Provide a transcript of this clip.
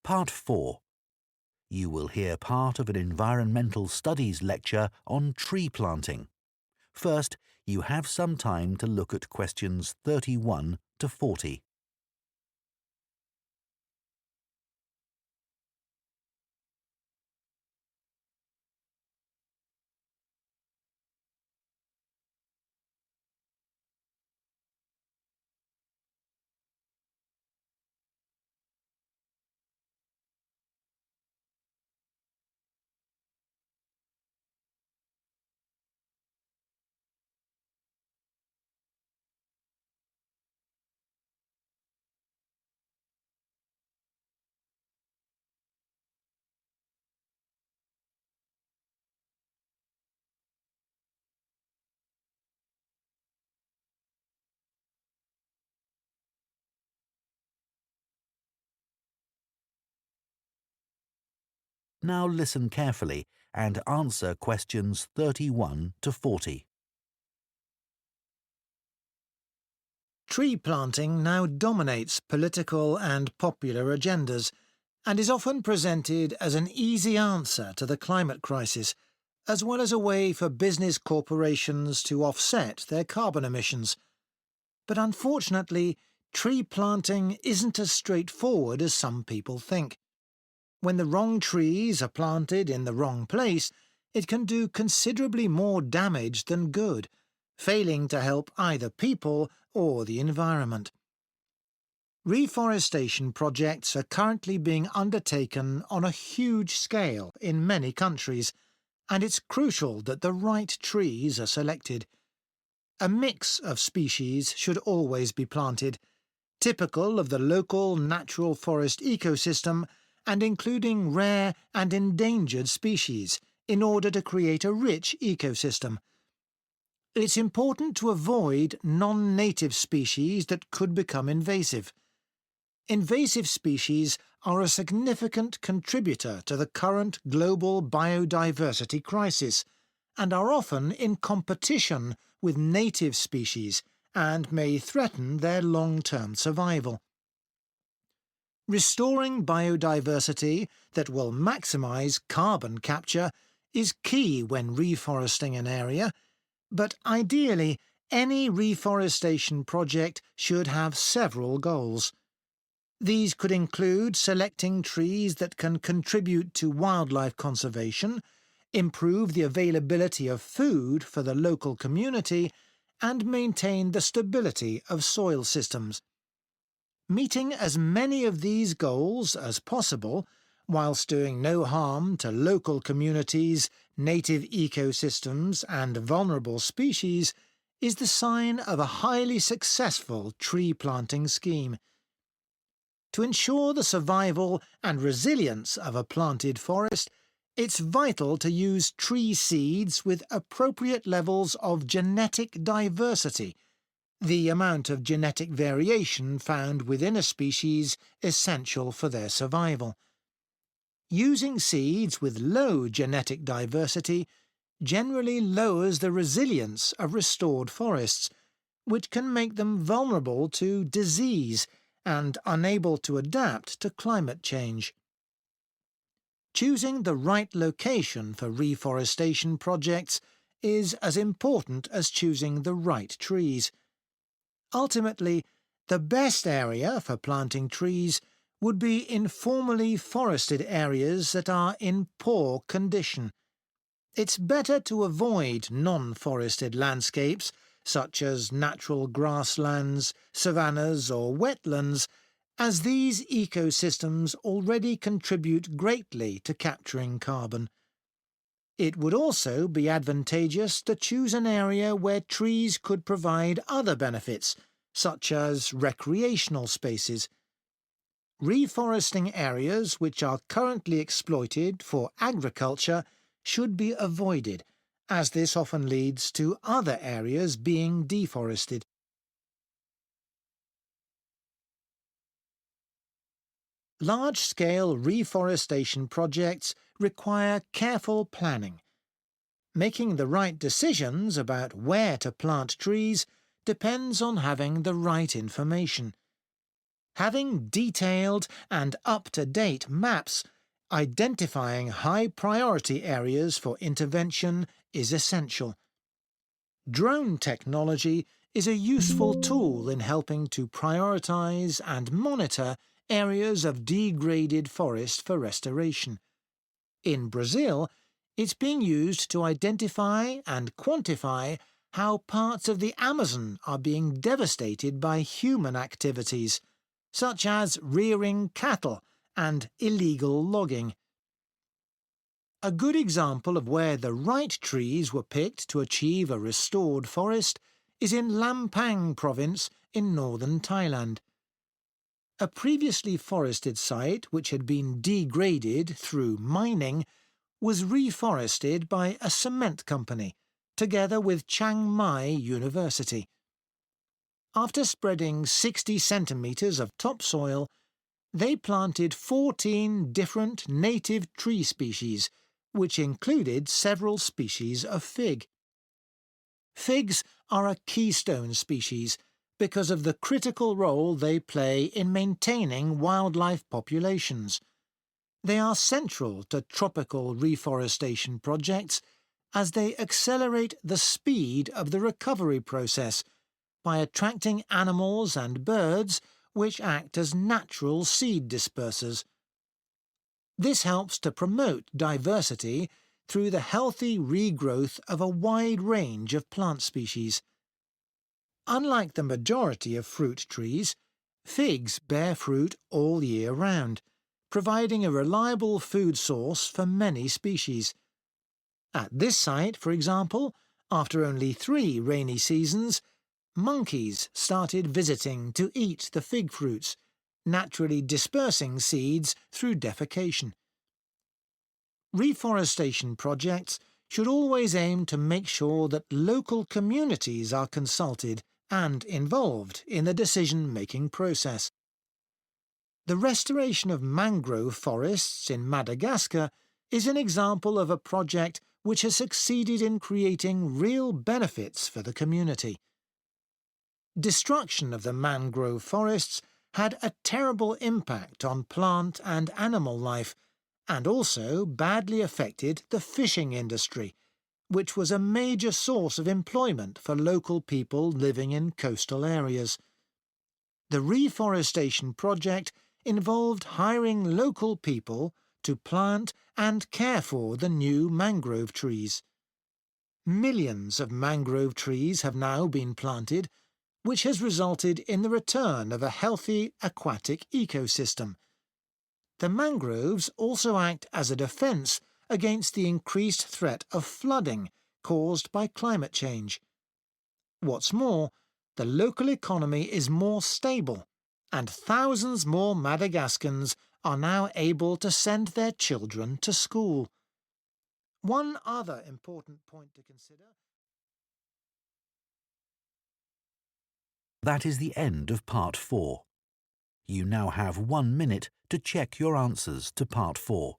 Part 4. You will hear part of an environmental studies lecture on tree planting. First, you have some time to look at questions 31 to 40. Now listen carefully and answer questions 31 to 40. Tree planting now dominates political and popular agendas and is often presented as an easy answer to the climate crisis, as well as a way for business corporations to offset their carbon emissions. But unfortunately, tree planting isn't as straightforward as some people think. When the wrong trees are planted in the wrong place, it can do considerably more damage than good, failing to help either people or the environment. Reforestation projects are currently being undertaken on a huge scale in many countries, and it's crucial that the right trees are selected. A mix of species should always be planted, typical of the local natural forest ecosystem and including rare and endangered species, in order to create a rich ecosystem. It's important to avoid non-native species that could become invasive. Invasive species are a significant contributor to the current global biodiversity crisis and are often in competition with native species and may threaten their long-term survival. Restoring biodiversity that will maximise carbon capture is key when reforesting an area, but ideally any reforestation project should have several goals. These could include selecting trees that can contribute to wildlife conservation, improve the availability of food for the local community, and maintain the stability of soil systems. Meeting as many of these goals as possible, whilst doing no harm to local communities, native ecosystems and vulnerable species, is the sign of a highly successful tree planting scheme. To ensure the survival and resilience of a planted forest, it's vital to use tree seeds with appropriate levels of genetic diversity, the amount of genetic variation found within a species essential for their survival. Using seeds with low genetic diversity generally lowers the resilience of restored forests, which can make them vulnerable to disease and unable to adapt to climate change. Choosing the right location for reforestation projects is as important as choosing the right trees. Ultimately, the best area for planting trees would be informally forested areas that are in poor condition. It's better to avoid non-forested landscapes, such as natural grasslands, savannas or wetlands, as these ecosystems already contribute greatly to capturing carbon. It would also be advantageous to choose an area where trees could provide other benefits, such as recreational spaces. Reforesting areas which are currently exploited for agriculture should be avoided, as this often leads to other areas being deforested. Large-scale reforestation projects require careful planning. Making the right decisions about where to plant trees depends on having the right information. Having detailed and up-to-date maps identifying high-priority areas for intervention is essential. Drone technology is a useful tool in helping to prioritise and monitor areas of degraded forest for restoration. In Brazil, it's being used to identify and quantify how parts of the Amazon are being devastated by human activities, such as rearing cattle and illegal logging. A good example of where the right trees were picked to achieve a restored forest is in Lampang province in northern Thailand. A previously forested site which had been degraded through mining was reforested by a cement company, together with Chiang Mai University. After spreading 60 centimetres of topsoil, they planted 14 different native tree species, which included several species of fig. Figs are a keystone species because of the critical role they play in maintaining wildlife populations. They are central to tropical reforestation projects as they accelerate the speed of the recovery process by attracting animals and birds which act as natural seed dispersers. This helps to promote diversity through the healthy regrowth of a wide range of plant species. Unlike the majority of fruit trees, figs bear fruit all year round, providing a reliable food source for many species. At this site, for example, after only 3 rainy seasons, monkeys started visiting to eat the fig fruits, naturally dispersing seeds through defecation. Reforestation projects should always aim to make sure that local communities are consulted and involved in the decision-making process. The restoration of mangrove forests in Madagascar is an example of a project which has succeeded in creating real benefits for the community. Destruction of the mangrove forests had a terrible impact on plant and animal life, and also badly affected the fishing industry, which was a major source of employment for local people living in coastal areas. The reforestation project involved hiring local people to plant and care for the new mangrove trees. Millions of mangrove trees have now been planted, which has resulted in the return of a healthy aquatic ecosystem. The mangroves also act as a defence against the increased threat of flooding caused by climate change. What's more, the local economy is more stable, and thousands more Madagascans are now able to send their children to school. One other important point to consider. That is the end of Part 4. You now have 1 minute to check your answers to Part 4.